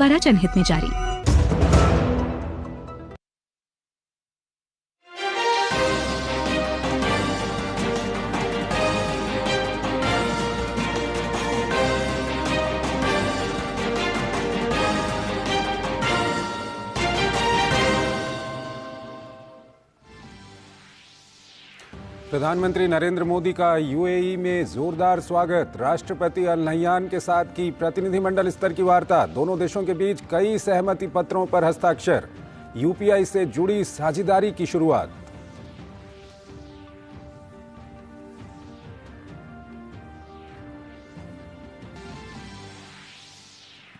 द्वारा जनहित में जारी। प्रधानमंत्री नरेंद्र मोदी का यूएई में जोरदार स्वागत। राष्ट्रपति अल नह्यान के साथ की प्रतिनिधिमंडल स्तर की वार्ता। दोनों देशों के बीच कई सहमति पत्रों पर हस्ताक्षर। यूपीआई से जुड़ी साझेदारी की शुरुआत।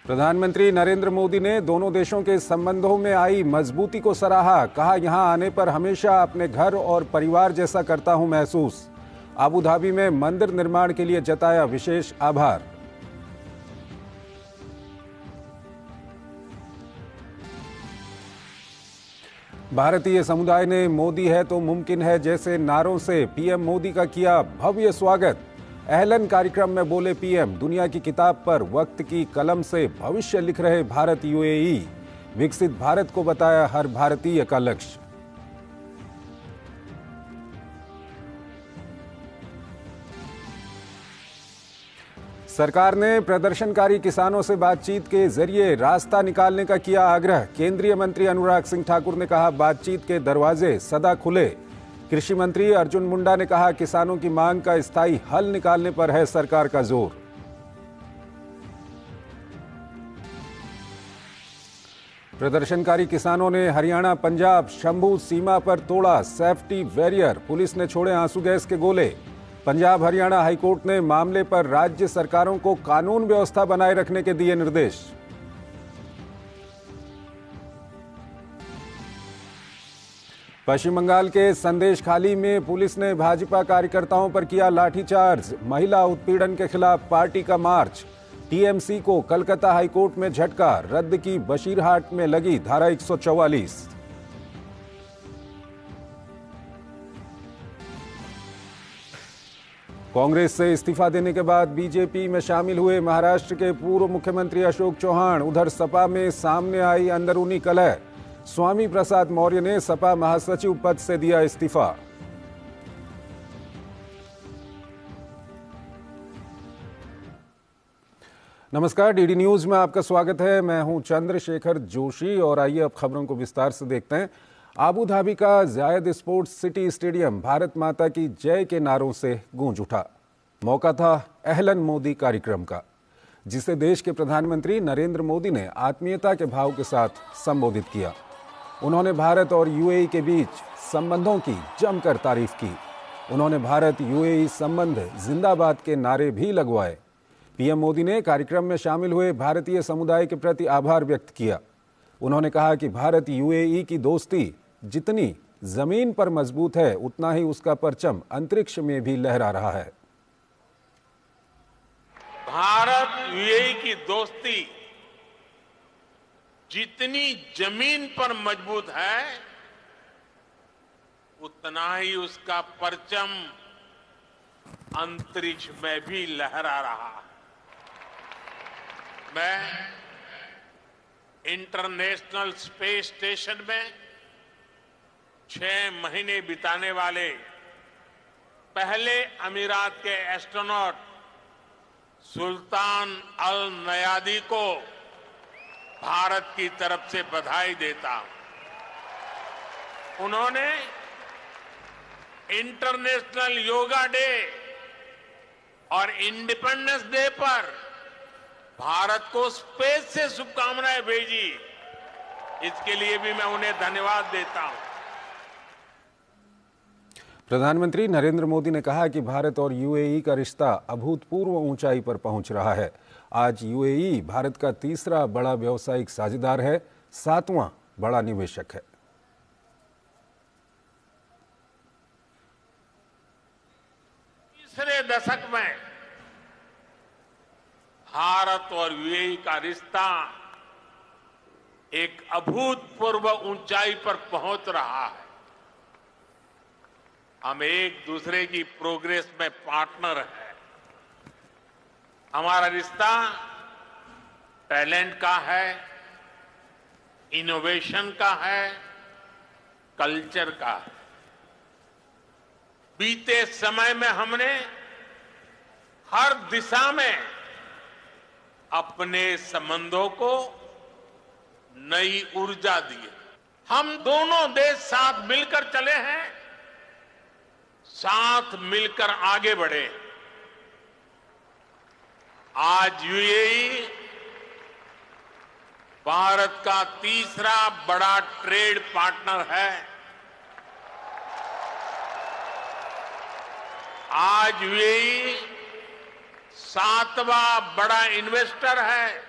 प्रधानमंत्री नरेंद्र मोदी ने दोनों देशों के संबंधों में आई मजबूती को सराहा। कहा, यहां आने पर हमेशा अपने घर और परिवार जैसा करता हूं महसूस। अबू धाबी में मंदिर निर्माण के लिए जताया विशेष आभार। भारतीय समुदाय ने मोदी है तो मुमकिन है जैसे नारों से पीएम मोदी का किया भव्य स्वागत। अहलन कार्यक्रम में बोले पीएम, दुनिया की किताब पर वक्त की कलम से भविष्य लिख रहे भारत यूएई। विकसित भारत को बताया हर भारतीय का लक्ष्य। सरकार ने प्रदर्शनकारी किसानों से बातचीत के जरिए रास्ता निकालने का किया आग्रह। केंद्रीय मंत्री अनुराग सिंह ठाकुर ने कहा, बातचीत के दरवाजे सदा खुले। कृषि मंत्री अर्जुन मुंडा ने कहा, किसानों की मांग का स्थायी हल निकालने पर है सरकार का जोर। प्रदर्शनकारी किसानों ने हरियाणा पंजाब शंभू सीमा पर तोड़ा सेफ्टी बैरियर। पुलिस ने छोड़े आंसू गैस के गोले। पंजाब हरियाणा हाईकोर्ट ने मामले पर राज्य सरकारों को कानून व्यवस्था बनाए रखने के दिए निर्देश। पश्चिम बंगाल के संदेशखाली में पुलिस ने भाजपा कार्यकर्ताओं पर किया लाठीचार्ज। महिला उत्पीड़न के खिलाफ पार्टी का मार्च। टीएमसी को कलकत्ता हाईकोर्ट में झटका। रद्द की बशीरहाट में लगी धारा 144। कांग्रेस से इस्तीफा देने के बाद बीजेपी में शामिल हुए महाराष्ट्र के पूर्व मुख्यमंत्री अशोक चौहान। उधर सपा में सामने आई अंदरूनी कलह। स्वामी प्रसाद मौर्य ने सपा महासचिव पद से दिया इस्तीफा। नमस्कार, डीडी न्यूज में आपका स्वागत है। मैं हूं चंद्रशेखर जोशी और आइए अब खबरों को विस्तार से देखते हैं। अबू धाबी का जायद स्पोर्ट्स सिटी स्टेडियम भारत माता की जय के नारों से गूंज उठा। मौका था अहलन मोदी कार्यक्रम का, जिसे देश के प्रधानमंत्री नरेंद्र मोदी ने आत्मीयता के भाव के साथ संबोधित किया। उन्होंने भारत और यूएई के बीच संबंधों की जमकर तारीफ की। उन्होंने भारत यूएई संबंध जिंदाबाद के नारे भी लगवाए। पीएम मोदी ने कार्यक्रम में शामिल हुए भारतीय समुदाय के प्रति आभार व्यक्त किया। उन्होंने कहा कि भारत यूएई की दोस्ती जितनी जमीन पर मजबूत है, उतना ही उसका परचम अंतरिक्ष में भी लहरा रहा है। भारत यूएई की दोस्ती जितनी जमीन पर मजबूत है, उतना ही उसका परचम अंतरिक्ष में भी लहरा रहा है। मैं इंटरनेशनल स्पेस स्टेशन में 6 महीने बिताने वाले पहले अमीरात के एस्ट्रोनॉट सुल्तान अल नयादी को भारत की तरफ से बधाई देता हूं। उन्होंने इंटरनेशनल योगा डे और इंडिपेंडेंस डे पर भारत को स्पेस से शुभकामनाएं भेजी। इसके लिए भी मैं उन्हें धन्यवाद देता हूं। प्रधानमंत्री नरेंद्र मोदी ने कहा कि भारत और यूएई का रिश्ता अभूतपूर्व ऊंचाई पर पहुंच रहा है। आज यूएई भारत का तीसरा बड़ा व्यावसायिक साझेदार है, 7वां बड़ा निवेशक है। तीसरे दशक में भारत और यूएई का रिश्ता एक अभूतपूर्व ऊंचाई पर पहुंच रहा है। हम एक दूसरे की प्रोग्रेस में पार्टनर हैं। हमारा रिश्ता टैलेंट का है, इनोवेशन का है, कल्चर का है। बीते समय में हमने हर दिशा में अपने संबंधों को नई ऊर्जा दी है। हम दोनों देश साथ मिलकर चले हैं, साथ मिलकर आगे बढ़े। आज यूएई भारत का तीसरा बड़ा ट्रेड पार्टनर है। आज यूएई सातवां बड़ा इन्वेस्टर है।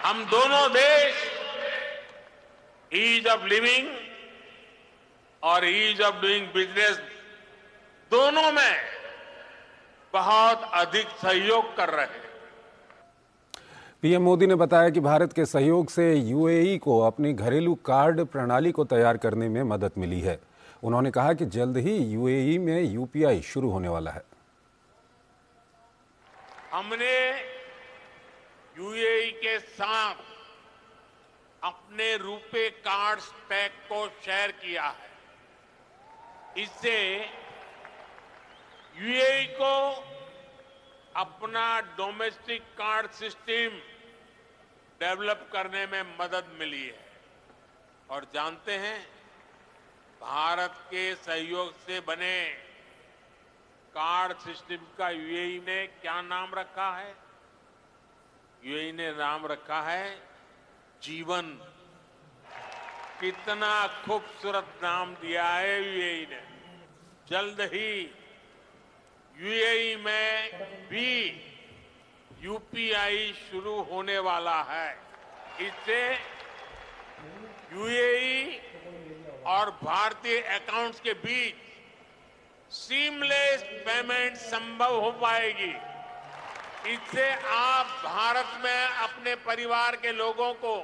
हम दोनों देश ईज ऑफ लिविंग और ईज ऑफ डूइंग बिजनेस दोनों में बहुत अधिक सहयोग कर रहे हैं। पीएम मोदी ने बताया कि भारत के सहयोग से यूएई को अपनी घरेलू कार्ड प्रणाली को तैयार करने में मदद मिली है। उन्होंने कहा कि जल्द ही यूएई में यूपीआई शुरू होने वाला है। हमने यूएई के साथ अपने रुपे कार्ड स्टैक को शेयर किया है। इससे यूएई को अपना डोमेस्टिक कार्ड सिस्टम डेवलप करने में मदद मिली है। और जानते हैं, भारत के सहयोग से बने कार्ड सिस्टम का यूएई ने क्या नाम रखा है? यूएई ने नाम रखा है जीवन। कितना खूबसूरत नाम दिया है यूएई ने। जल्द ही यूएई में भी यूपीआई शुरू होने वाला है। इससे यूएई और भारतीय अकाउंट्स के बीच सीमलेस पेमेंट संभव हो पाएगी। इससे आप भारत में अपने परिवार के लोगों को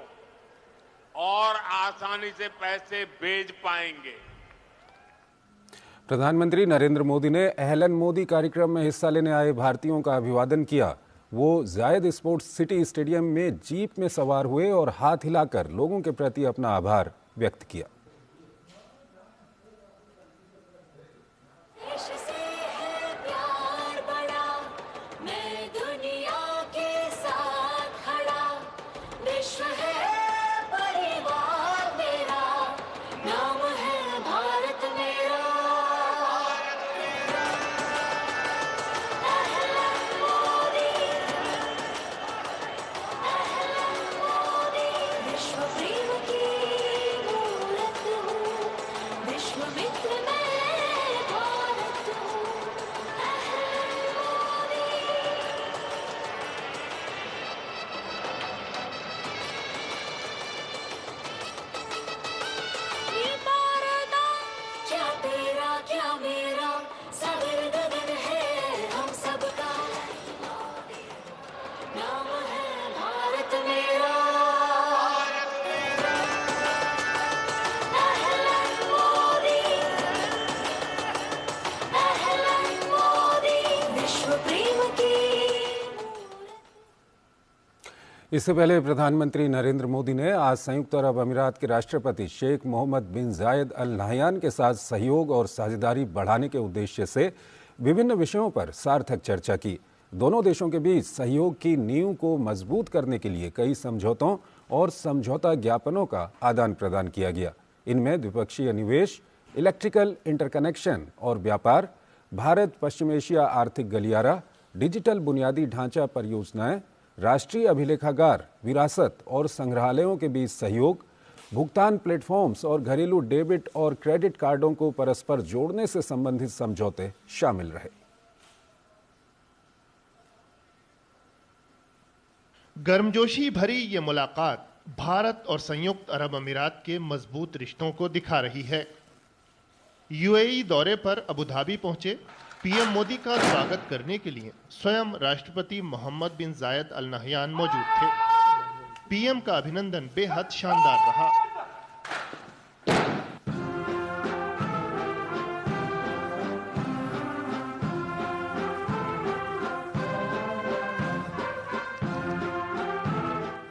और आसानी से पैसे भेज पाएंगे। प्रधानमंत्री नरेंद्र मोदी ने अहलन मोदी कार्यक्रम में हिस्सा लेने आए भारतीयों का अभिवादन किया। वो जायद स्पोर्ट्स सिटी स्टेडियम में जीप में सवार हुए और हाथ हिलाकर लोगों के प्रति अपना आभार व्यक्त किया। इससे पहले प्रधानमंत्री नरेंद्र मोदी ने आज संयुक्त अरब अमीरात के राष्ट्रपति शेख मोहम्मद बिन जायद अल नहयान के साथ सहयोग और साझेदारी बढ़ाने के उद्देश्य से विभिन्न विषयों पर सार्थक चर्चा की। दोनों देशों के बीच सहयोग की नींव को मजबूत करने के लिए कई समझौतों और समझौता ज्ञापनों का आदान प्रदान किया गया। इनमें द्विपक्षीय निवेश, इलेक्ट्रिकल इंटरकनेक्शन और व्यापार, भारत पश्चिम एशिया आर्थिक गलियारा, डिजिटल बुनियादी ढांचा परियोजनाएं, राष्ट्रीय अभिलेखागार, विरासत और संग्रहालयों के बीच सहयोग, भुगतान प्लेटफॉर्म्स और घरेलू डेबिट और क्रेडिट कार्डों को परस्पर जोड़ने से संबंधित समझौते शामिल रहे। गर्मजोशी भरी ये मुलाकात भारत और संयुक्त अरब अमीरात के मजबूत रिश्तों को दिखा रही है। यूएई दौरे पर अबू धाबी पहुंचे पीएम मोदी का स्वागत करने के लिए स्वयं राष्ट्रपति मोहम्मद बिन जायद अल नहयान मौजूद थे। पीएम का अभिनंदन बेहद शानदार रहा।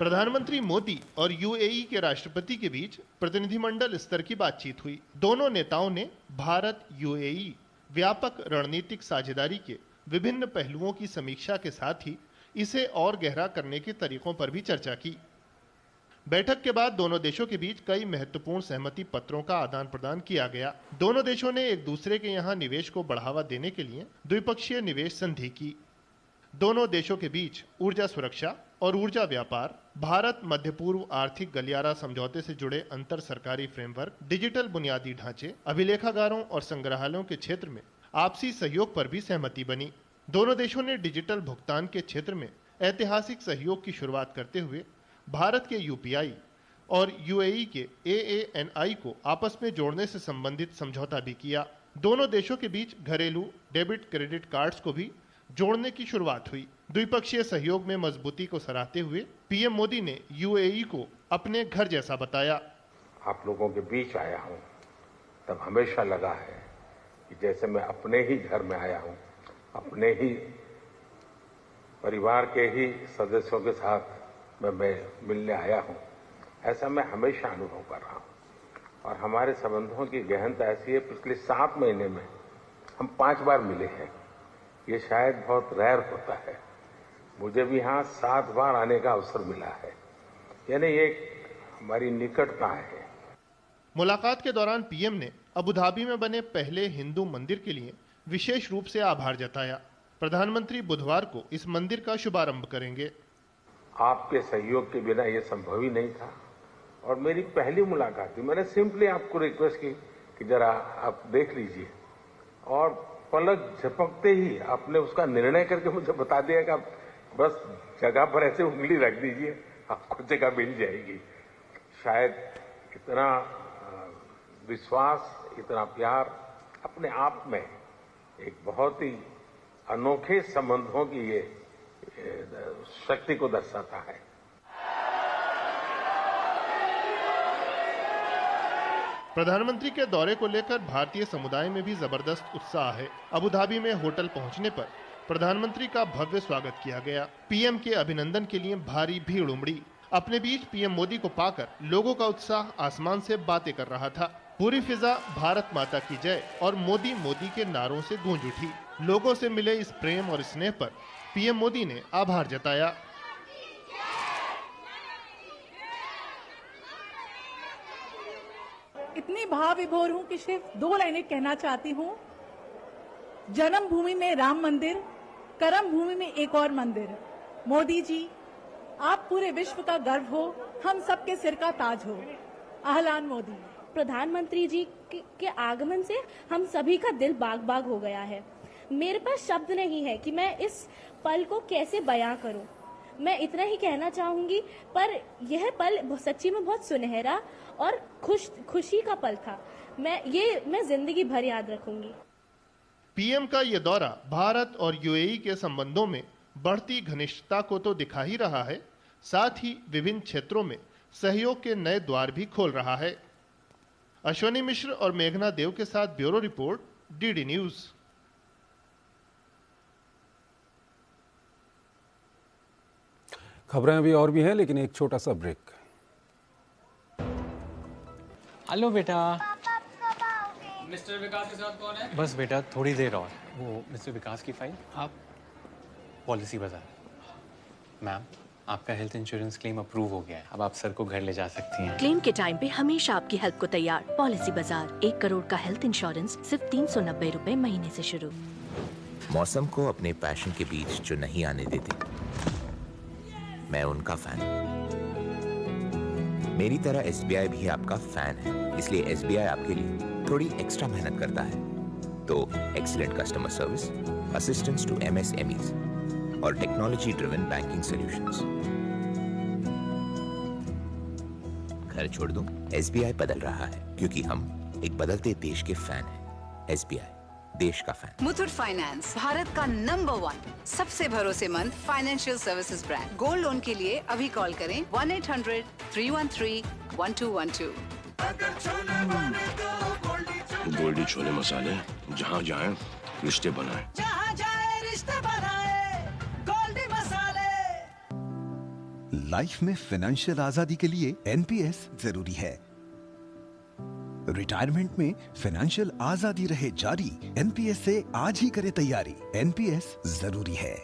प्रधानमंत्री मोदी और यूएई के राष्ट्रपति के बीच प्रतिनिधिमंडल स्तर की बातचीत हुई। दोनों नेताओं ने भारत यूएई व्यापक रणनीतिक साझेदारी के विभिन्न पहलुओं की समीक्षा के साथ ही इसे और गहरा करने के तरीकों पर भी चर्चा की। बैठक के बाद दोनों देशों के बीच कई महत्वपूर्ण सहमति पत्रों का आदान प्रदान किया गया। दोनों देशों ने एक दूसरे के यहां निवेश को बढ़ावा देने के लिए द्विपक्षीय निवेश संधि की। दोनों देशों के बीच ऊर्जा सुरक्षा और ऊर्जा व्यापार, भारत मध्य पूर्व आर्थिक गलियारा समझौते से जुड़े अंतर सरकारी फ्रेमवर्क, डिजिटल बुनियादी ढांचे, अभिलेखागारों और संग्रहालयों के क्षेत्र में आपसी सहयोग पर भी सहमति बनी। दोनों देशों ने डिजिटल भुगतान के क्षेत्र में ऐतिहासिक सहयोग की शुरुआत करते हुए भारत के यूपीआई और यूएई के एएनआई को आपस में जोड़ने से संबंधित समझौता भी किया। दोनों देशों के बीच घरेलू डेबिट क्रेडिट कार्ड्स को भी जोड़ने की शुरुआत हुई। द्विपक्षीय सहयोग में मजबूती को सराहते हुए पीएम मोदी ने यूएई को अपने घर जैसा बताया। आप लोगों के बीच आया हूं तब हमेशा लगा है कि जैसे मैं अपने ही घर में आया हूं, अपने ही परिवार के ही सदस्यों के साथ मैं मिलने आया हूं, ऐसा मैं हमेशा अनुभव कर रहा हूं। और हमारे संबंधों की गहनता ऐसी है, पिछले 7 महीने में हम 5 बार मिले हैं। ये शायद बहुत रेयर होता है। मुझे भी यहाँ 7 बार आने का अवसर मिला है, यानी ये हमारी निकटता है। मुलाकात के दौरान पीएम ने अबू धाबी में बने पहले हिंदू मंदिर के लिए विशेष रूप से आभार जताया। प्रधानमंत्री बुधवार को इस मंदिर का शुभारंभ करेंगे। आपके सहयोग के बिना ये संभव ही नहीं था और मेरी पहली मुलाकात थी। मैंने सिंपली आपको रिक्वेस्ट की कि जरा आप देख लीजिए और पलक झपकते ही आपने उसका निर्णय करके मुझे बता दिया कि आप बस जगह पर ऐसे उंगली रख दीजिए, आपको जगह मिल जाएगी। शायद इतना विश्वास, इतना प्यार अपने आप में एक बहुत ही अनोखे संबंधों की ये शक्ति को दर्शाता है। प्रधानमंत्री के दौरे को लेकर भारतीय समुदाय में भी जबरदस्त उत्साह है। अबू धाबी में होटल पहुंचने पर प्रधानमंत्री का भव्य स्वागत किया गया। पीएम के अभिनंदन के लिए भारी भीड़ उमड़ी। अपने बीच पीएम मोदी को पाकर लोगों का उत्साह आसमान से बातें कर रहा था। पूरी फिजा भारत माता की जय और मोदी मोदी के नारों से गूंज उठी। लोगों से मिले इस प्रेम और स्नेह पर पीएम मोदी ने आभार जताया। इतनी भाव विभोर हूं कि सिर्फ 2 लाइनें कहना चाहती हूं। जन्म भूमि में राम मंदिर, कर्म भूमि में एक और मंदिर। मोदी जी, आप पूरे विश्व का गर्व हो, हम सबके सिर का ताज हो। आहलान मोदी। प्रधानमंत्री जी के आगमन से हम सभी का दिल बाग बाग हो गया है। मेरे पास शब्द नहीं है कि मैं इस पल को कैसे बयां करूं। मैं इतना ही कहना चाहूंगी, पर यह पल सच्ची में बहुत सुनहरा और खुशी का पल था। मैं जिंदगी भर याद रखूंगी। पीएम का यह दौरा भारत और यूएई के संबंधों में बढ़ती घनिष्ठता को तो दिखा ही रहा है, साथ ही विभिन्न क्षेत्रों में सहयोग के नए द्वार भी खोल रहा है। अश्वनी मिश्र और मेघना देव के साथ ब्यूरो रिपोर्ट, डीडी न्यूज। खबरें अभी और भी हैं, लेकिन एक छोटा सा ब्रेक। हेलो बेटा। मिस्टर विकास के साथ कौन है? बस बेटा थोड़ी देर और। वो मिस्टर विकास की फाइल आप पॉलिसी बाजार। मैम, आपका हेल्थ इंश्योरेंस क्लेम अप्रूव हो गया है। अब आप सर को घर ले जा सकती हैं। क्लेम के टाइम पे हमेशा आपकी हेल्प को तैयार। पॉलिसी बाजार, 1 करोड़ का हेल्थ इंश्योरेंस सिर्फ 390 रुपए महीने से शुरू। मौसम को अपने पैशन के बीच जो नहीं आने देते, मैं उनका फैन हूँ। मेरी तरह एसबीआई भी आपका फैन है, इसलिए एसबीआई आपके लिए थोड़ी एक्स्ट्रा मेहनत करता है। तो excellent customer service, assistance to MSMEs और टेक्नोलॉजी ड्रिवन बैंकिंग सॉल्यूशंस। घर छोड़ दूं, एसबीआई बदल रहा है क्योंकि हम एक बदलते देश के फैन हैं। एसबीआई, देश का फैन। मुथूट फाइनेंस, भारत का नंबर 1 सबसे भरोसेमंद financial services brand. Gold loan के लिए अभी कॉल करें 1-800-313-1212। गोल्डी छोले मसाले, जहाँ जाए रिश्ते बनाए। जहाँ जाए रिश्ते बनाए, गोल्डी मसाले। लाइफ में फाइनेंशियल आजादी के लिए एनपीएस जरूरी है। रिटायरमेंट में फाइनेंशियल आजादी रहे जारी, एनपीएस से आज ही करें तैयारी। एनपीएस जरूरी है।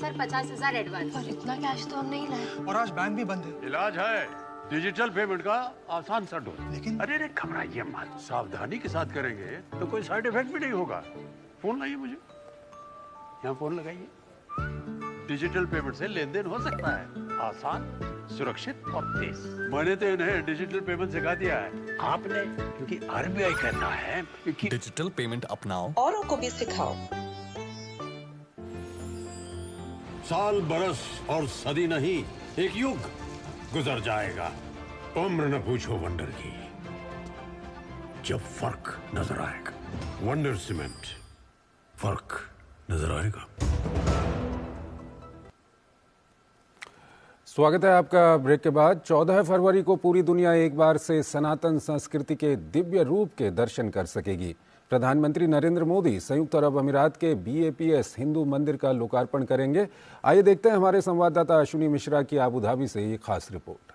Sir 50,000 advance. और इतना कैश तो हम नहीं लाए। और आज बैंक भी बंद है। इलाज है डिजिटल पेमेंट का आसान सा ढूंढ। लेकिन अरे घबराइए मत, सावधानी के साथ करेंगे तो कोई साइड इफेक्ट भी नहीं होगा। फोन लाइए मुझे, यहाँ फोन लगाइए। डिजिटल पेमेंट से लेन देन हो सकता है, आसान, सुरक्षित और तेज। मैंने तो इन्हें डिजिटल पेमेंट सिखा दिया है आपने, क्योंकि आरबीआई कहता है कि डिजिटल पेमेंट अपनाओ, औरों को भी सिखाओ। साल बरस और सदी नहीं, एक युग गुजर जाएगा, उम्र न पूछो वंडर की, जब फर्क नजर आएगा। वंडर सीमेंट, फर्क नजर आएगा। स्वागत है आपका ब्रेक के बाद। 14 फरवरी को पूरी दुनिया एक बार से सनातन संस्कृति के दिव्य रूप के दर्शन कर सकेगी। प्रधानमंत्री नरेंद्र मोदी संयुक्त अरब अमीरात के BAPS हिंदू मंदिर का लोकार्पण करेंगे। आइए देखते हैं हमारे संवाददाता अश्विनी मिश्रा की आबू धाबी से ये खास रिपोर्ट।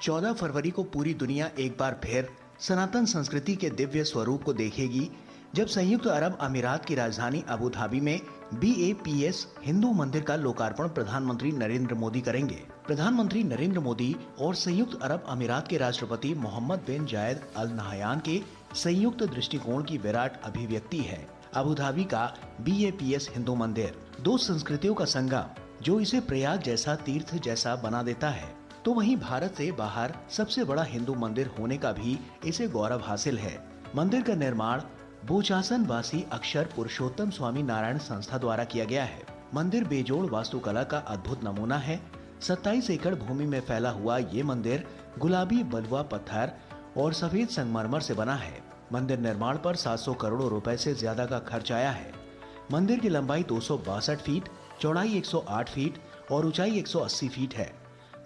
14 फरवरी को पूरी दुनिया एक बार फिर सनातन संस्कृति के दिव्य स्वरूप को देखेगी, जब संयुक्त अरब अमीरात की राजधानी अबू धाबी में BAPS हिंदू मंदिर का लोकार्पण प्रधानमंत्री नरेंद्र मोदी करेंगे। प्रधानमंत्री नरेंद्र मोदी और संयुक्त अरब अमीरात के राष्ट्रपति मोहम्मद बिन जायद अल नहयान के संयुक्त दृष्टिकोण की विराट अभिव्यक्ति है अबू धाबी का BAPS हिंदू मंदिर। दो संस्कृतियों का संगम जो इसे प्रयाग जैसा तीर्थ जैसा बना देता है, तो वहीं भारत से बाहर सबसे बड़ा हिंदू मंदिर होने का भी इसे गौरव हासिल है। मंदिर का निर्माण बोचासन वासी अक्षर पुरुषोत्तम स्वामी नारायण संस्था द्वारा किया गया है। मंदिर बेजोड़ वास्तुकला का अद्भुत नमूना है। 27 एकड़ भूमि में फैला हुआ ये मंदिर गुलाबी बलुआ पत्थर और सफेद संगमरमर से बना है। मंदिर निर्माण पर 700 करोड़ रुपए से ज्यादा का खर्च आया है। मंदिर की लंबाई 262 फीट, चौड़ाई 108 फीट और ऊंचाई 180 फीट है।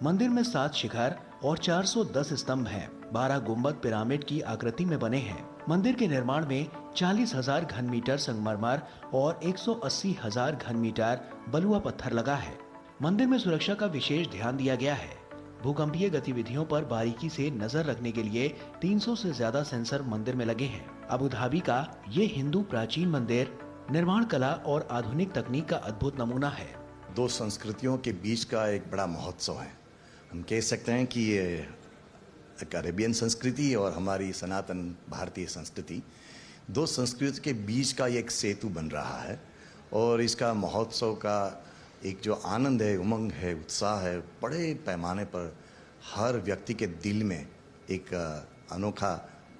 मंदिर में 7 शिखर और 410 स्तंभ हैं। 12 गुंबद पिरामिड की आकृति में बने हैं। मंदिर के निर्माण में 40,000 घन मीटर संगमरमर और 180,000 घन मीटर बलुआ पत्थर लगा है। मंदिर में सुरक्षा का विशेष ध्यान दिया गया है। भूकंपीय गतिविधियों पर बारीकी से नजर रखने के लिए 300 से ज्यादा सेंसर मंदिर में लगे हैं। अबू धाबी का ये हिंदू प्राचीन मंदिर निर्माण कला और आधुनिक तकनीक का अद्भुत नमूना है। दो संस्कृतियों के बीच का एक बड़ा महोत्सव है। हम कह सकते हैं कि ये अरेबियन संस्कृति और हमारी सनातन भारतीय संस्कृति, दो संस्कृति के बीच का एक सेतु बन रहा है। और इसका महोत्सव का एक जो आनंद है, उमंग है, उत्साह है, बड़े पैमाने पर हर व्यक्ति के दिल में एक अनोखा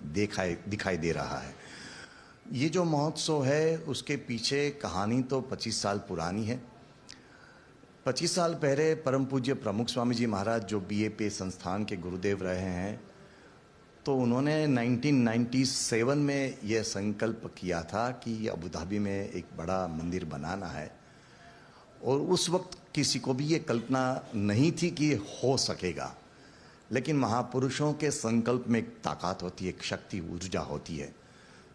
दिखाई दे रहा है। ये जो महोत्सव है उसके पीछे कहानी तो 25 साल पुरानी है। 25 साल पहले परम पूज्य प्रमुख स्वामी जी महाराज जो BAPS संस्थान के गुरुदेव रहे हैं, तो उन्होंने 1997 में यह संकल्प किया था कि अबू धाबी में एक बड़ा मंदिर बनाना है। और उस वक्त किसी को भी ये कल्पना नहीं थी कि ये हो सकेगा, लेकिन महापुरुषों के संकल्प में एक ताकत होती है, एक शक्ति, ऊर्जा होती है।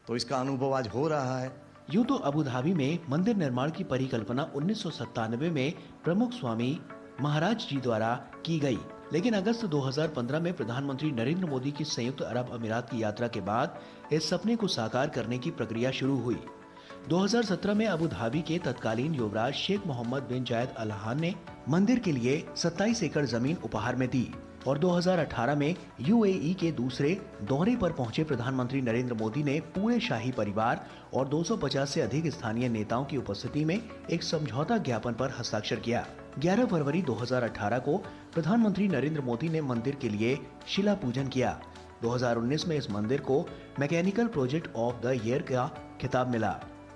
तो इसका अनुभव आज हो रहा है। यूं तो अबू धाबी में मंदिर निर्माण की परिकल्पना 1997 में प्रमुख स्वामी महाराज जी द्वारा की गई, लेकिन अगस्त 2015 में प्रधानमंत्री नरेंद्र मोदी की संयुक्त अरब अमीरात की यात्रा के बाद इस सपने को साकार करने की प्रक्रिया शुरू हुई। 2017 में अबू धाबी के तत्कालीन युवराज शेख मोहम्मद बिन जायद अल नहयान ने मंदिर के लिए 27 एकड़ जमीन उपहार में दी और 2018 में UAE के दूसरे दौरे पर पहुंचे प्रधानमंत्री नरेंद्र मोदी ने पूरे शाही परिवार और 250 से अधिक स्थानीय नेताओं की उपस्थिति में एक समझौता ज्ञापन पर हस्ताक्षर किया। 11 फरवरी 2018 को प्रधानमंत्री नरेंद्र मोदी ने मंदिर के लिए शिला पूजन किया। 2019 में इस मंदिर को mechanical project of the year का खिताब मिला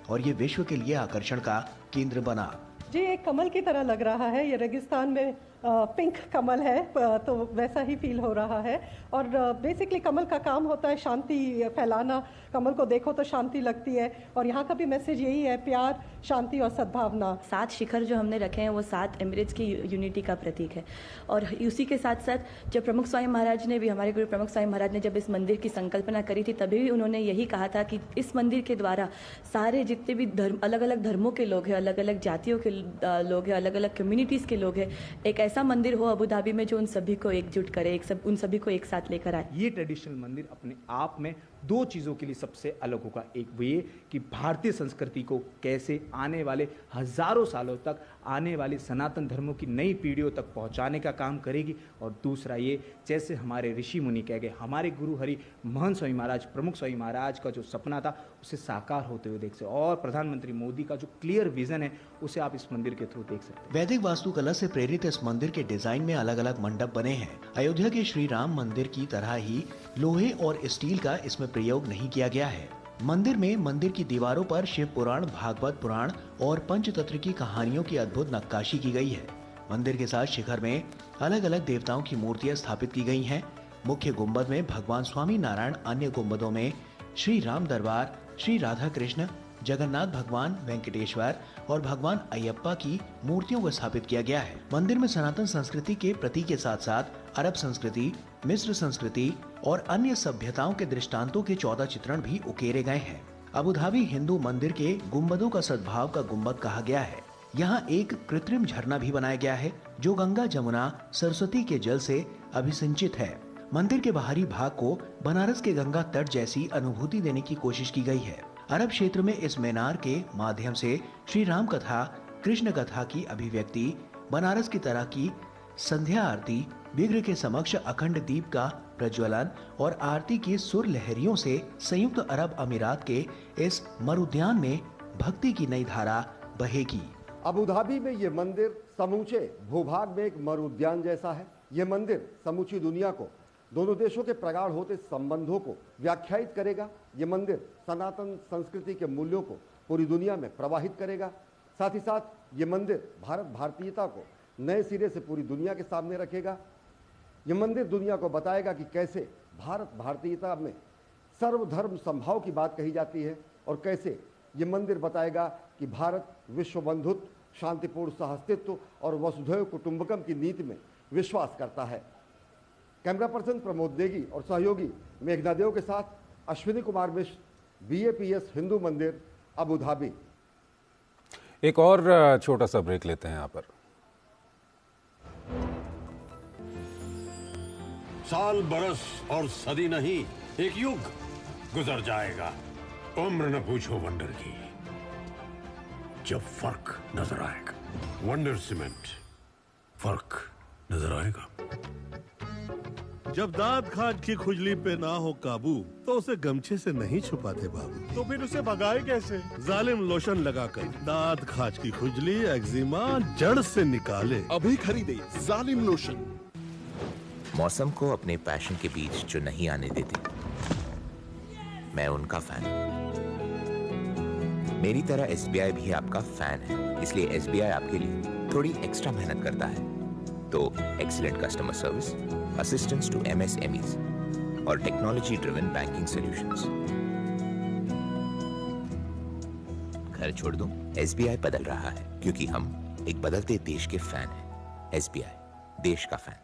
और ये विश्व के लिए आकर्षण का केंद्र बना। जी, एक कमल की तरह लग रहा है। ये रेगिस्तान में पिंक कमल है, तो वैसा ही फील हो रहा है। और बेसिकली कमल का काम होता है शांति फैलाना। कमल को देखो तो शांति लगती है, और यहाँ का भी मैसेज यही है, प्यार, शांति और सद्भावना। 7 शिखर जो हमने रखे हैं वो 7 एमिरेट्स की यूनिटी का प्रतीक है। और उसी के साथ साथ जब प्रमुख स्वामी महाराज ने भी, हमारे गुरु प्रमुख स्वामी महाराज ने जब इस मंदिर की संकल्पना करी थी, तभी भी उन्होंने यही कहा था कि इस मंदिर के द्वारा सारे जितने भी धर्म, अलग अलग धर्मों के लोग हैं, अलग अलग जातियों के लोग हैं, अलग अलग कम्युनिटीज़ के लोग हैं, एक ऐसा मंदिर हो अबू धाबी में जो उन सभी को एकजुट करे, उन सभी को एक साथ लेकर आए। ये ट्रेडिशनल मंदिर अपने आप में 2 चीज़ों के लिए सबसे अलग होगा। एक वो ये कि भारतीय संस्कृति को कैसे आने वाले हजारों सालों तक आने वाली सनातन धर्मों की नई पीढ़ियों तक पहुंचाने का काम करेगी, और दूसरा ये जैसे हमारे ऋषि मुनि कह गए, हमारे गुरु हरि महंत स्वामी महाराज, प्रमुख स्वामी महाराज का जो सपना था उसे साकार होते हुए देख सकते, और प्रधानमंत्री मोदी का जो क्लियर विजन है उसे आप इस मंदिर के थ्रू देख सकते हैं। वैदिक वास्तुकला से प्रेरित इस मंदिर के डिजाइन में अलग अलग मंडप बने हैं। अयोध्या के श्री राम मंदिर की तरह ही लोहे और स्टील का इसमें प्रयोग नहीं किया गया है। मंदिर में मंदिर की दीवारों पर शिव पुराण, भागवत पुराण और पंचतंत्र की कहानियों की अद्भुत नक्काशी की गई है। मंदिर के साथ शिखर में अलग अलग देवताओं की मूर्तियां स्थापित की गई हैं। मुख्य गुंबद में भगवान स्वामी नारायण, अन्य गुंबदों में श्री राम दरबार, श्री राधा कृष्ण, जगन्नाथ भगवान, वेंकटेश्वर और भगवान अयप्पा की मूर्तियों को स्थापित किया गया है। मंदिर में सनातन संस्कृति के प्रतीक के साथ साथ अरब संस्कृति, मिस्र संस्कृति और अन्य सभ्यताओं के दृष्टांतों के 14 चित्रण भी उकेरे गए हैं। अबू धाबी हिंदू मंदिर के गुंबदों का सद्भाव का गुंबद कहा गया है। यहाँ एक कृत्रिम झरना भी बनाया गया है जो गंगा, जमुना, सरस्वती के जल से अभिसिंचित है। मंदिर के बाहरी भाग को बनारस के गंगा तट जैसी अनुभूति देने की कोशिश की गई है। अरब क्षेत्र में इस मीनार के माध्यम से श्री राम कथा, कृष्ण कथा की अभिव्यक्ति, बनारस की तरह की संध्या आरती, विग्रह के समक्ष अखंड दीप का प्रज्वलन और आरती की सुर लहरियों से संयुक्त अरब अमीरात के इस मरुद्यान में भक्ति की नई धारा बहेगी। अबू धाबी में ये मंदिर समूचे भूभाग में एक मरुद्यान जैसा है। ये मंदिर समूची दुनिया को, दोनों देशों के प्रगाढ़ होते संबंधों को व्याख्यायित करेगा। ये मंदिर सनातन संस्कृति के मूल्यों को पूरी दुनिया में प्रवाहित करेगा। साथ ही साथ ये मंदिर भारत भारतीयता को नए सिरे से पूरी दुनिया के सामने रखेगा। ये मंदिर दुनिया को बताएगा कि कैसे भारत भारतीयता में सर्वधर्म संभाव की बात कही जाती है, और कैसे ये मंदिर बताएगा कि भारत विश्व बंधुत्व, शांतिपूर्ण सहअस्तित्व और वसुधैव कुटुंबकम की नीति में विश्वास करता है। कैमरा पर्सन प्रमोद नेगी और सहयोगी मेघना देव के साथ अश्विनी कुमार मिश्र, BAPS हिंदू मंदिर, अबू धाबी। एक और छोटा सा ब्रेक लेते हैं यहाँ पर। साल, बरस और सदी नहीं, एक युग गुजर जाएगा। उम्र न पूछो वंडर की, जब फर्क नजर आएगा। वंडर सीमेंट, फर्क नजर आएगा। जब दांत खाज की खुजली पे ना हो काबू तो उसे गमछे से नहीं छुपाते बाबू, तो फिर उसे भगाए कैसे? जालिम लोशन लगाकर दांत खाज की खुजली, एक्जिमा जड़ से निकाले। अभी खरीदे जालिम लोशन। मौसम को अपने पैशन के बीच जो नहीं आने देते, मैं उनका फैन हूं। मेरी तरह SBI भी आपका फैन है, इसलिए SBI आपके लिए थोड़ी एक्स्ट्रा मेहनत करता है। तो excellent customer service, assistance to MSMEs और टेक्नोलॉजी ड्रिवन बैंकिंग सॉल्यूशंस। घर छोड़ दूं, SBI बदल रहा है क्योंकि हम एक बदलते देश के फैन हैं। SBI, देश का फैन।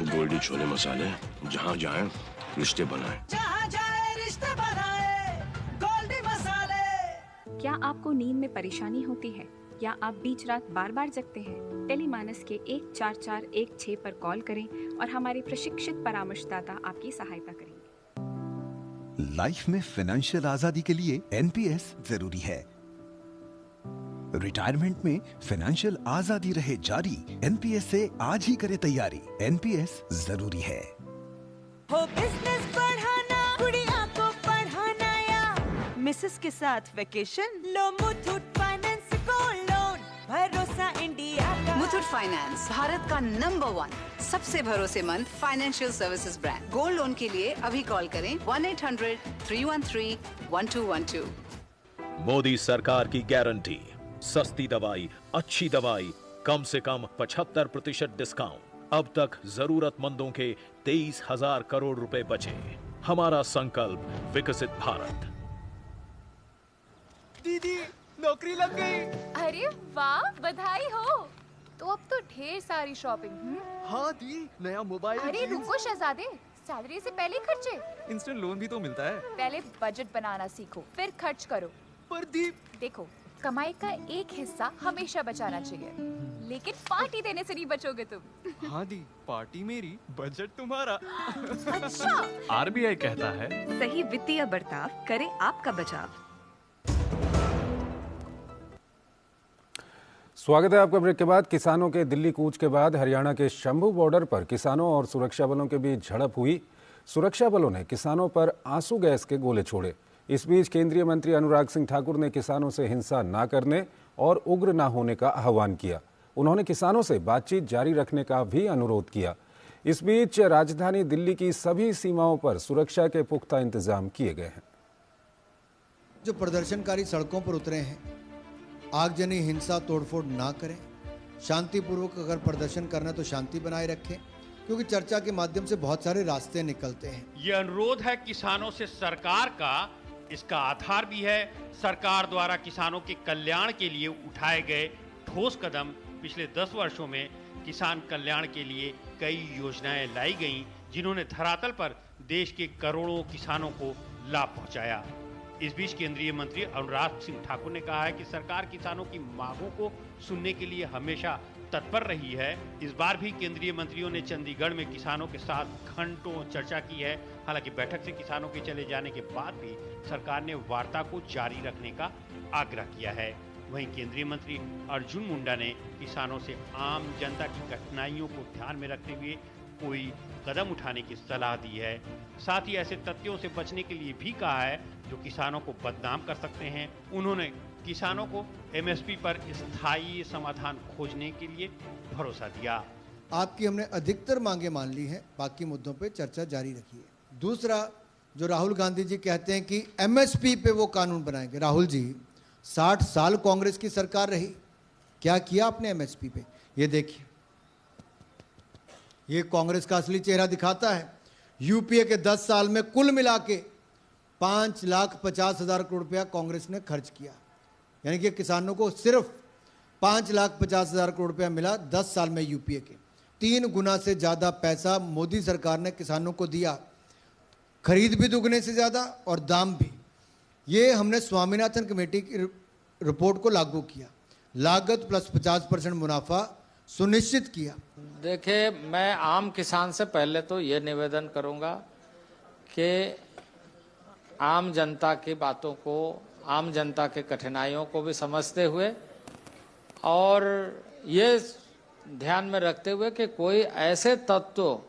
गोल्डी छोले मसाले, जहाँ जाए रिश्ते बनाए, जहाँ जाए रिश्ते बनाए, गोल्डी मसाले। क्या आपको नींद में परेशानी होती है या आप बीच रात बार बार जगते हैं? टेलीमानस के 14416 पर कॉल करें और हमारे प्रशिक्षित परामर्शदाता आपकी सहायता करेंगे। लाइफ में फाइनेंशियल आजादी के लिए NPS जरूरी है। रिटायरमेंट में फाइनेंशियल आजादी रहे जारी, NPS से आज ही करे तैयारी। NPS जरूरी है। हो बिजनेस बढ़ाना, गुड़िया को पढ़ाना या मिसेस के साथ वेकेशन, लो मुथूट फाइनेंस गोल्ड लोन, भरोसा इंडिया का। मुथूट फाइनेंस भारत का नंबर 1 सबसे भरोसेमंद financial services brand. Gold loan के लिए अभी कॉल करें 1-800-313-1212। मोदी सरकार की गारंटी, सस्ती दवाई, अच्छी दवाई, कम से कम 75% डिस्काउंट। अब तक जरूरतमंदों के 23,000 करोड़ रुपए बचे। हमारा संकल्प विकसित भारत। दीदी नौकरी लग गई। अरे वाह, बधाई हो। तो अब तो ढेर सारी शॉपिंग। हाँ दी, नया मोबाइल। अरे रुको शहजादे, सैलरी से पहले खर्चे। इंस्टेंट लोन भी तो मिलता है। पहले बजट बनाना सीखो, फिर खर्च करो। पर दी, देखो, कमाई का एक हिस्सा हमेशा बचाना चाहिए, लेकिन पार्टी देने से नहीं बचोगे तुम। हाँ दी, पार्टी मेरी, बजट तुम्हारा। अच्छा। आरबीआई कहता है, सही वित्तीय बर्ताव करे आपका बचाव। स्वागत है आपका ब्रेक के बाद। किसानों के दिल्ली कूच के बाद हरियाणा के शंभू बॉर्डर पर किसानों और सुरक्षा बलों के बीच झड़प हुई। सुरक्षा बलों ने किसानों पर आंसू गैस के गोले छोड़े। इस बीच केंद्रीय मंत्री अनुराग सिंह ठाकुर ने किसानों से हिंसा न करने और उग्र न होने का आह्वान किया। उन्होंने किसानों से बातचीत जारी रखने का भी अनुरोध किया। इस बीच राजधानी दिल्ली की सभी सीमाओं पर सुरक्षा के पुख्ता इंतजाम किए गए हैं। जो प्रदर्शनकारी सड़कों पर उतरे हैं, आगजनी हिंसा तोड़फोड़ ना करें, शांतिपूर्वक अगर प्रदर्शन करना तो शांति बनाए रखें, क्योंकि चर्चा के माध्यम से बहुत सारे रास्ते निकलते हैं। ये अनुरोध है किसानों से सरकार का, इसका आधार भी है सरकार द्वारा किसानों के कल्याण के लिए उठाए गए ठोस कदम। पिछले 10 वर्षों में किसान कल्याण के लिए कई योजनाएं लाई गईं, जिन्होंने धरातल पर देश के करोड़ों किसानों को लाभ पहुंचाया। इस बीच केंद्रीय मंत्री अनुराग सिंह ठाकुर ने कहा है कि सरकार किसानों की मांगों को सुनने के लिए हमेशा तत्पर रही है। इस बार भी केंद्रीय मंत्रियों ने चंडीगढ़ में किसानों के साथ घंटों चर्चा की है। हालांकि बैठक से किसानों के चले जाने के बाद भी सरकार ने वार्ता को जारी रखने का आग्रह किया है। वहीं केंद्रीय मंत्री अर्जुन मुंडा ने किसानों से आम जनता की कठिनाइयों को ध्यान में रखते हुए कोई कदम उठाने की सलाह दी है। साथ ही ऐसे तथ्यों से बचने के लिए भी कहा है जो किसानों को बदनाम कर सकते हैं। उन्होंने किसानों को एमएसपी पर स्थायी समाधान खोजने के लिए भरोसा दिया। आपकी हमने अधिकतर मांगे मान ली हैं, बाकी मुद्दों पे चर्चा जारी रखिए। दूसरा, जो राहुल गांधी जी कहते हैं कि एमएसपी पे वो कानून बनाएंगे। राहुल जी, 60 साल कांग्रेस की सरकार रही, क्या किया आपने एमएसपी पे? ये देखिए, ये कांग्रेस का असली चेहरा दिखाता है। यूपीए के 10 साल में कुल मिला के 5,50,000 करोड़ रुपया कांग्रेस ने खर्च किया, यानी कि किसानों को सिर्फ 5,50,000 करोड़ रुपया मिला 10 साल में। यूपीए के 3 गुना से ज़्यादा पैसा मोदी सरकार ने किसानों को दिया, खरीद भी दुगने से ज़्यादा और दाम भी। ये हमने स्वामीनाथन कमेटी की रिपोर्ट को लागू किया, लागत प्लस 50% मुनाफा सुनिश्चित किया। देखिए, मैं आम किसान से पहले तो ये निवेदन करूंगा कि आम जनता की बातों को, आम जनता के कठिनाइयों को भी समझते हुए और ये ध्यान में रखते हुए कि कोई ऐसे तत्व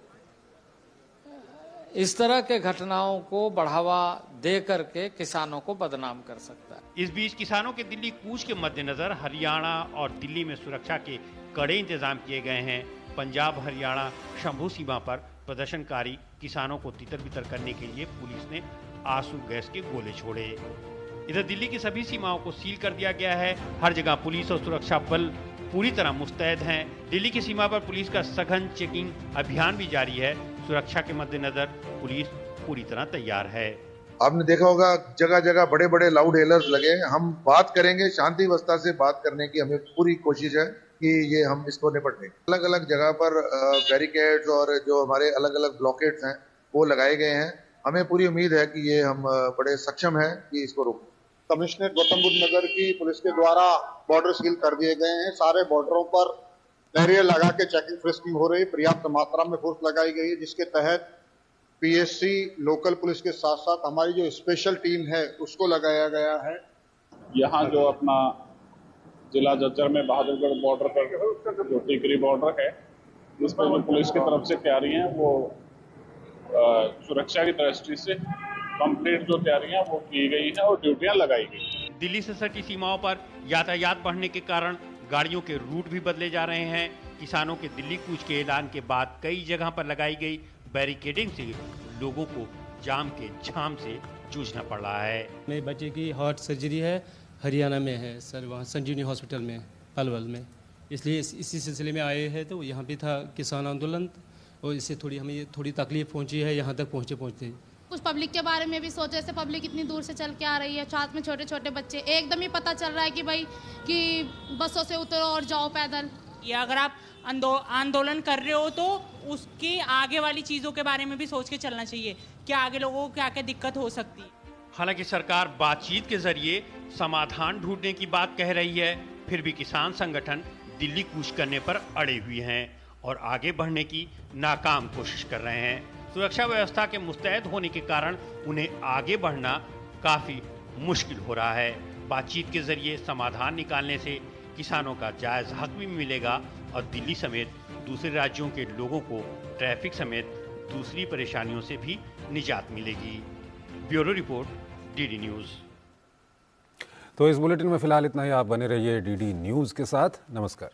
इस तरह के घटनाओं को बढ़ावा दे करके किसानों को बदनाम कर सकता है। इस बीच किसानों के दिल्ली कूच के मद्देनजर हरियाणा और दिल्ली में सुरक्षा के कड़े इंतजाम किए गए हैं। पंजाब हरियाणा शंभू सीमा पर प्रदर्शनकारी किसानों को तितर बितर करने के लिए पुलिस ने आंसू गैस के गोले छोड़े। इधर दिल्ली की सभी सीमाओं को सील कर दिया गया है। हर जगह पुलिस और सुरक्षा बल पूरी तरह मुस्तैद हैं। दिल्ली की सीमा पर पुलिस का सघन चेकिंग अभियान भी जारी है। सुरक्षा के मद्देनजर पुलिस पूरी तरह तैयार है। आपने देखा होगा जगह जगह बड़े बड़े लाउड हेलर्स लगे हैं। हम बात करेंगे, शांति व्यवस्था से बात करने की हमें पूरी कोशिश है कि ये हम इसको निपट लें। अलग अलग जगह पर बैरिकेड्स और जो हमारे अलग अलग ब्लॉकेट्स हैं वो लगाए गए हैं। हमें पूरी उम्मीद है कि ये हम बड़े सक्षम हैं कि इसको रोकें। कमिश्नरेट गौतम बुद्ध नगर की पुलिस के द्वारा बॉर्डर सील कर दिए गए हैं। सारे बॉर्डरों पर बैरियर लगा के चेकिंग फ्रिस्किंग हो रही, पर्याप्त मात्रा में फोर्स लगाई गई है, जिसके तहत पीएससी लोकल पुलिस के साथ साथ हमारी जो स्पेशल टीम है उसको लगाया गया है। यहाँ जो अपना जिला झज्जर में बहादुरगढ़ बॉर्डर पर जो टिकरी बॉर्डर है, इस पर जो पुलिस की तरफ से तैयारियां हैं वो सुरक्षा की दृष्टि से कंप्लीट जो तैयारियां वो की गई है और ड्यूटियां लगाई गई। दिल्ली से सटी सीमाओं पर यातायात बढ़ने के कारण गाड़ियों के रूट भी बदले जा रहे हैं। किसानों के दिल्ली कूच के ऐलान के बाद कई जगह पर लगाई गई बैरिकेडिंग से लोगों को जाम के झाम से जूझना पड़ रहा है। मेरे बच्चे की हार्ट सर्जरी है, हरियाणा में है सर, वहाँ संजीवनी हॉस्पिटल में पलवल में। इसलिए इसी सिलसिले में आए हैं। तो यहाँ पे था किसान आंदोलन और इससे हमें थोड़ी तकलीफ पहुँची है यहाँ तक पहुँचते। कुछ पब्लिक के बारे में भी सोचा, जैसे पब्लिक इतनी दूर से चल के आ रही है, साथ में छोटे छोटे बच्चे, एकदम ही पता चल रहा है कि भाई कि बसों से उतरो और जाओ पैदल। या अगर आप आंदोलन कर रहे हो तो उसकी आगे वाली चीज़ों के बारे में भी सोच के चलना चाहिए कि आगे लोगों को क्या क्या दिक्कत हो सकती है। हालांकि सरकार बातचीत के जरिए समाधान ढूंढने की बात कह रही है, फिर भी किसान संगठन दिल्ली कूच करने पर अड़े हुए हैं और आगे बढ़ने की नाकाम कोशिश कर रहे हैं। सुरक्षा व्यवस्था के मुस्तैद होने के कारण उन्हें आगे बढ़ना काफ़ी मुश्किल हो रहा है। बातचीत के जरिए समाधान निकालने से किसानों का जायज़ हक भी मिलेगा और दिल्ली समेत दूसरे राज्यों के लोगों को ट्रैफिक समेत दूसरी परेशानियों से भी निजात मिलेगी। Bureau report, DD news. तो इस बुलेटिन में फिलहाल इतना ही। आप बने रहिए डीडी न्यूज़ के साथ। नमस्कार।